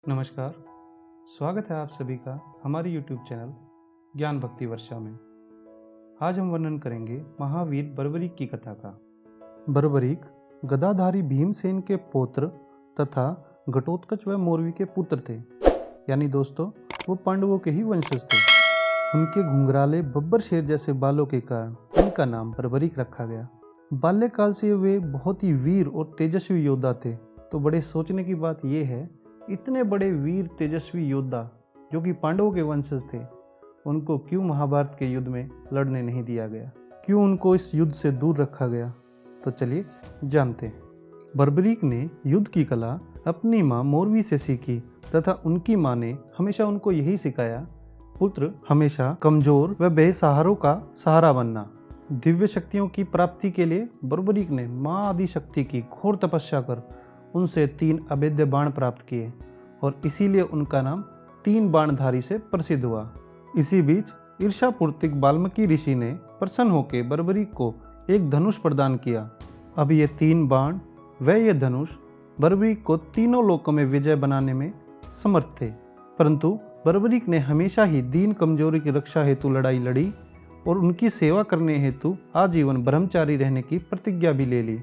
नमस्कार, स्वागत है आप सभी का हमारे YouTube चैनल ज्ञान भक्ति वर्षा में। आज हम वर्णन करेंगे महावीर बर्बरीक की कथा का। बर्बरीक गदाधारी भीमसेन के पौत्र तथा घटोत्कच व मोरवी के पुत्र थे। यानी दोस्तों, वो पांडवों के ही वंशज थे। उनके घुंघराले बब्बर शेर जैसे बालों के कारण उनका नाम बर्बरीक रखा गया। बाल्यकाल से वे बहुत ही वीर और तेजस्वी योद्धा थे। तो बड़े सोचने की बात यह है, इतने बड़े वीर तेजस्वी योद्धा जो कि पांडवों के वंशज थे, उनको क्यों महाभारत के युद्ध में लड़ने नहीं दिया गया? क्यों उनको इस युद्ध से दूर रखा गया? तो चलिए जानते हैं। बर्बरीक ने युद्ध की कला अपनी माँ मोरवी से सीखी तथा उनकी माँ ने हमेशा उनको यही सिखाया, पुत्र हमेशा कमजोर व बेसहारों का सहारा बनना। दिव्य शक्तियों की प्राप्ति के लिए बर्बरीक ने माँ आदि शक्ति की घोर तपस्या कर उनसे 3 अभेद्य बाण प्राप्त किए और इसीलिए उनका नाम 3 बाणधारी से प्रसिद्ध हुआ। इसी बीच ईर्ष्यापूर्तिक वाल्मीकि ऋषि ने प्रसन्न होकर बर्बरीक को एक धनुष प्रदान किया। अब ये 3 बाण व ये धनुष बर्बरीक को तीनों लोकों में विजय बनाने में समर्थ थे। परंतु बर्बरीक ने हमेशा ही दीन कमजोरी की रक्षा हेतु लड़ाई लड़ी और उनकी सेवा करने हेतु आजीवन ब्रह्मचारी रहने की प्रतिज्ञा भी ले ली।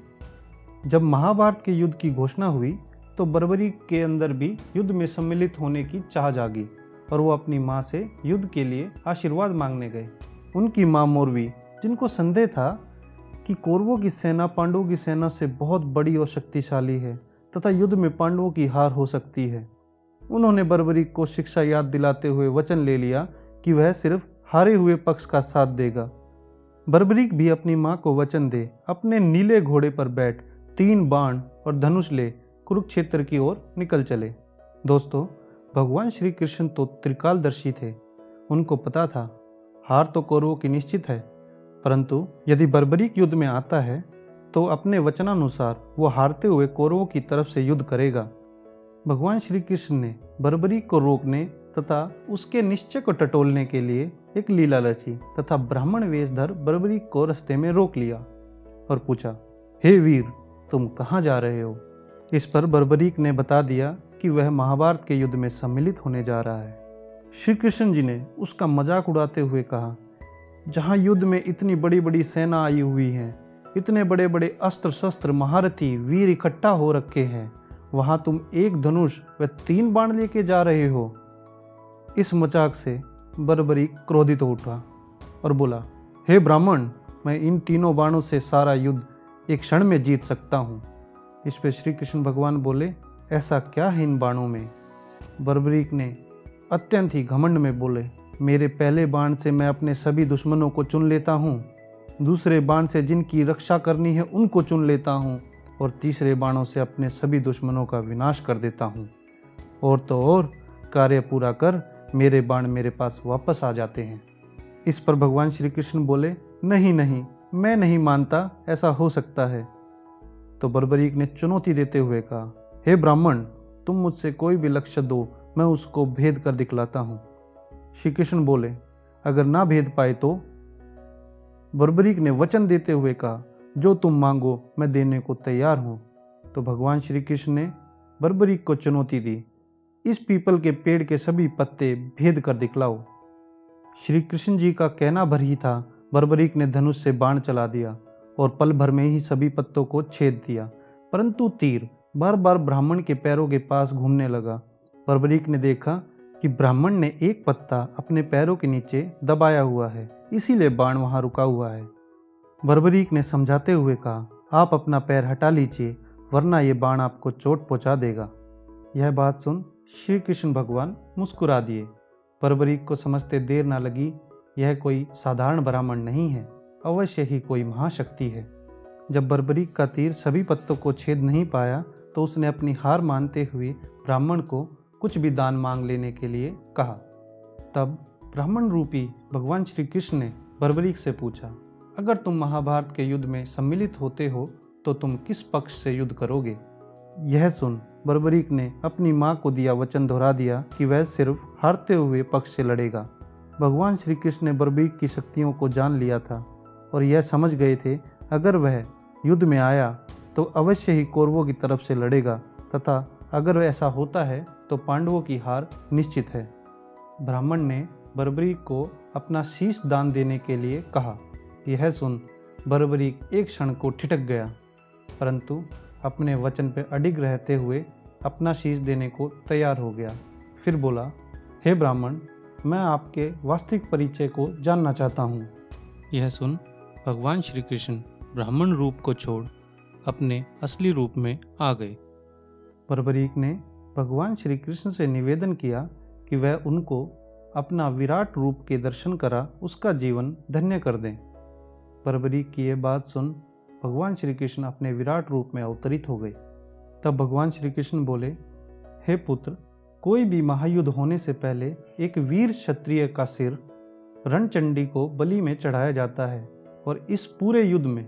जब महाभारत के युद्ध की घोषणा हुई तो बर्बरीक के अंदर भी युद्ध में सम्मिलित होने की चाह जागी और वो अपनी माँ से युद्ध के लिए आशीर्वाद मांगने गए। उनकी माँ मोरवी, जिनको संदेह था कि कौरवों की सेना पांडवों की सेना से बहुत बड़ी और शक्तिशाली है तथा युद्ध में पांडवों की हार हो सकती है, उन्होंने बर्बरीक को शिक्षा याद दिलाते हुए वचन ले लिया कि वह सिर्फ हारे हुए पक्ष का साथ देगा। बर्बरीक भी अपनी माँ को वचन दे अपने नीले घोड़े पर बैठ 3 बाण और धनुष ले कुरुक्षेत्र की ओर निकल चले। दोस्तों, भगवान श्री कृष्ण तो त्रिकालदर्शी थे। उनको पता था हार तो कौरवों की निश्चित है, परंतु यदि बर्बरीक युद्ध में आता है तो अपने वचनानुसार वो हारते हुए कौरवों की तरफ से युद्ध करेगा। भगवान श्री कृष्ण ने बर्बरीक को रोकने तथा उसके निश्चय को टटोलने के लिए एक लीला रची तथा ब्राह्मण वेशधर बर्बरीक को रास्ते में रोक लिया और पूछा, हे वीर, तुम कहाँ जा रहे हो? इस पर बर्बरीक ने बता दिया कि वह महाभारत के युद्ध में सम्मिलित होने जा रहा है। श्री कृष्ण जी ने उसका मजाक उड़ाते हुए कहा, जहाँ युद्ध में इतनी बड़ी बड़ी सेना आई हुई है, इतने बड़े बड़े अस्त्र शस्त्र महारथी वीर इकट्ठा हो रखे हैं, वहाँ तुम एक धनुष व 3 बाण लेके जा रहे हो। इस मजाक से बर्बरीक क्रोधित हो उठा और बोला, हे ब्राह्मण, मैं इन तीनों बाणों से सारा युद्ध एक क्षण में जीत सकता हूँ। इस पे श्री कृष्ण भगवान बोले, ऐसा क्या है इन बाणों में? बर्बरीक ने अत्यंत ही घमंड में बोले, मेरे पहले बाण से मैं अपने सभी दुश्मनों को चुन लेता हूँ, दूसरे बाण से जिनकी रक्षा करनी है उनको चुन लेता हूँ और तीसरे बाणों से अपने सभी दुश्मनों का विनाश कर देता हूँ। और तो और कार्य पूरा कर मेरे बाण मेरे पास वापस आ जाते हैं। इस पर भगवान श्री कृष्ण बोले, नहीं नहीं, मैं नहीं मानता ऐसा हो सकता है। तो बर्बरीक ने चुनौती देते हुए कहा, हे ब्राह्मण, तुम मुझसे कोई भी लक्ष्य दो, मैं उसको भेद कर दिखलाता हूँ। श्री कृष्ण बोले, अगर ना भेद पाए तो? बर्बरीक ने वचन देते हुए कहा, जो तुम मांगो मैं देने को तैयार हूँ। तो भगवान श्री कृष्ण ने बर्बरीक को चुनौती दी, इस पीपल के पेड़ के सभी पत्ते भेद कर दिखलाओ। श्री कृष्ण जी का कहना भर ही था, बर्बरीक ने धनुष से बाण चला दिया और पल भर में ही सभी पत्तों को छेद दिया, परंतु तीर बार बार ब्राह्मण के पैरों के पास घूमने लगा। बर्बरीक ने देखा कि ब्राह्मण ने एक पत्ता अपने पैरों के नीचे दबाया हुआ है, इसीलिए बाण वहां रुका हुआ है। बर्बरीक ने समझाते हुए कहा, आप अपना पैर हटा लीजिए, वरना ये बाण आपको चोट पहुंचा देगा। यह बात सुन श्री कृष्ण भगवान मुस्कुरा दिए। बर्बरीक को समझते देर न लगी, यह कोई साधारण ब्राह्मण नहीं है, अवश्य ही कोई महाशक्ति है। जब बर्बरीक का तीर सभी पत्तों को छेद नहीं पाया तो उसने अपनी हार मानते हुए ब्राह्मण को कुछ भी दान मांग लेने के लिए कहा। तब ब्राह्मण रूपी भगवान श्री कृष्ण ने बर्बरीक से पूछा, अगर तुम महाभारत के युद्ध में सम्मिलित होते हो तो तुम किस पक्ष से युद्ध करोगे? यह सुन बर्बरीक ने अपनी माँ को दिया वचन दोहरा दिया कि वह सिर्फ हारते हुए पक्ष से लड़ेगा। भगवान श्री कृष्ण ने बर्बरीक की शक्तियों को जान लिया था और यह समझ गए थे, अगर वह युद्ध में आया तो अवश्य ही कौरवों की तरफ से लड़ेगा तथा अगर ऐसा होता है तो पांडवों की हार निश्चित है। ब्राह्मण ने बर्बरीक को अपना शीश दान देने के लिए कहा। यह सुन बर्बरीक एक क्षण को ठिठक गया, परंतु अपने वचन पर अडिग रहते हुए अपना शीश देने को तैयार हो गया। फिर बोला, हे ब्राह्मण, मैं आपके वास्तविक परिचय को जानना चाहता हूँ। यह सुन भगवान श्री कृष्ण ब्राह्मण रूप को छोड़ अपने असली रूप में आ गए। बर्बरीक ने भगवान श्री कृष्ण से निवेदन किया कि वह उनको अपना विराट रूप के दर्शन करा उसका जीवन धन्य कर दें। बर्बरीक की यह बात सुन भगवान श्री कृष्ण अपने विराट रूप में अवतरित हो गए। तब भगवान श्री कृष्ण बोले, हे पुत्र, कोई भी महायुद्ध होने से पहले एक वीर क्षत्रिय का सिर रणचंडी को बलि में चढ़ाया जाता है, और इस पूरे युद्ध में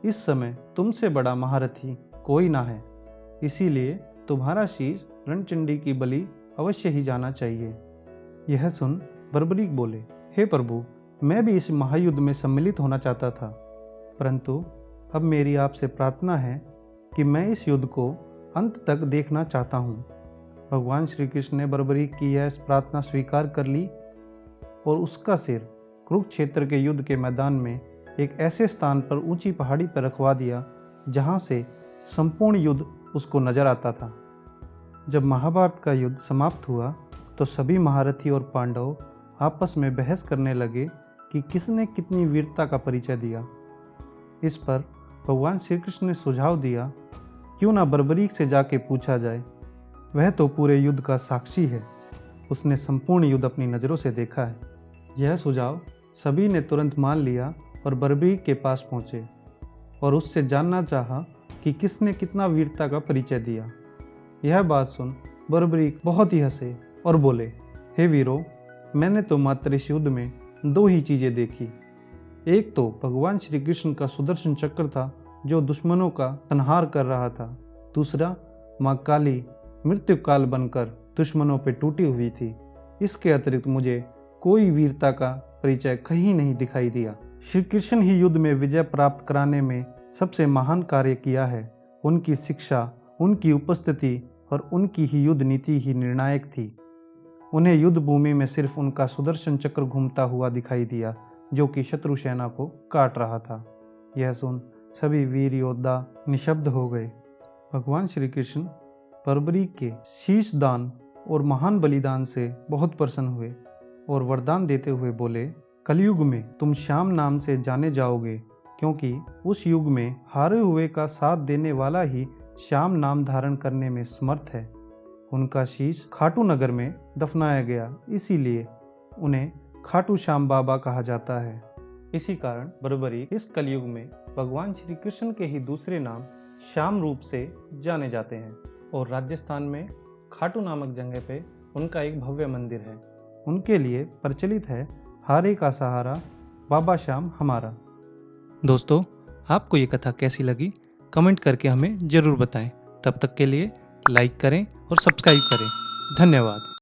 इस समय तुमसे बड़ा महारथी कोई ना है। इसीलिए तुम्हारा शीश रणचंडी की बलि अवश्य ही जाना चाहिए। यह सुन बर्बरीक बोले, हे प्रभु, मैं भी इस महायुद्ध में सम्मिलित होना चाहता था, परंतु अब मेरी आपसे प्रार्थना है कि मैं इस युद्ध को अंत तक देखना चाहता हूँ। भगवान श्री कृष्ण ने बर्बरीक की यह प्रार्थना स्वीकार कर ली और उसका सिर कुरुक्षेत्र के युद्ध के मैदान में एक ऐसे स्थान पर ऊंची पहाड़ी पर रखवा दिया जहाँ से संपूर्ण युद्ध उसको नजर आता था। जब महाभारत का युद्ध समाप्त हुआ तो सभी महारथी और पांडव आपस में बहस करने लगे कि किसने कितनी वीरता का परिचय दिया। इस पर भगवान श्री कृष्ण ने सुझाव दिया, क्यों ना बर्बरीक से जाके पूछा जाए, वह तो पूरे युद्ध का साक्षी है, उसने संपूर्ण युद्ध अपनी नज़रों से देखा है। यह सुझाव सभी ने तुरंत मान लिया और बर्बरीक के पास पहुँचे और उससे जानना चाहा कि किसने कितना वीरता का परिचय दिया। यह बात सुन बर्बरीक बहुत ही हंसे और बोले, हे वीरों, मैंने तो मात्र इस युद्ध में दो ही चीज़ें देखी। एक तो भगवान श्री कृष्ण का सुदर्शन चक्र था जो दुश्मनों का संहार कर रहा था। दूसरा, माँ काली मृत्यु काल बनकर दुश्मनों पर टूटी हुई थी। इसके अतिरिक्त मुझे कोई वीरता का परिचय कहीं नहीं दिखाई दिया। श्री कृष्ण ही युद्ध में विजय प्राप्त कराने में सबसे महान कार्य किया है। उनकी शिक्षा, उनकी उपस्थिति और उनकी ही युद्ध नीति ही निर्णायक थी। उन्हें युद्ध भूमि में सिर्फ उनका सुदर्शन चक्र घूमता हुआ दिखाई दिया जो कि शत्रु सेना को काट रहा था। यह सुन सभी वीर योद्धा निशब्द हो गए। भगवान श्री कृष्ण बर्बरीक के शीश दान और महान बलिदान से बहुत प्रसन्न हुए और वरदान देते हुए बोले, कलयुग में तुम श्याम नाम से जाने जाओगे, क्योंकि उस युग में हारे हुए का साथ देने वाला ही श्याम नाम धारण करने में समर्थ है। उनका शीश खाटू नगर में दफनाया गया, इसीलिए उन्हें खाटू श्याम बाबा कहा जाता है। इसी कारण बर्बरीक इस कलयुग में भगवान श्री कृष्ण के ही दूसरे नाम श्याम रूप से जाने जाते हैं। और राजस्थान में खाटू नामक जगह पे उनका एक भव्य मंदिर है। उनके लिए प्रचलित है, हारे का सहारा बाबा श्याम हमारा। दोस्तों, आपको ये कथा कैसी लगी कमेंट करके हमें ज़रूर बताएं। तब तक के लिए लाइक करें और सब्सक्राइब करें। धन्यवाद।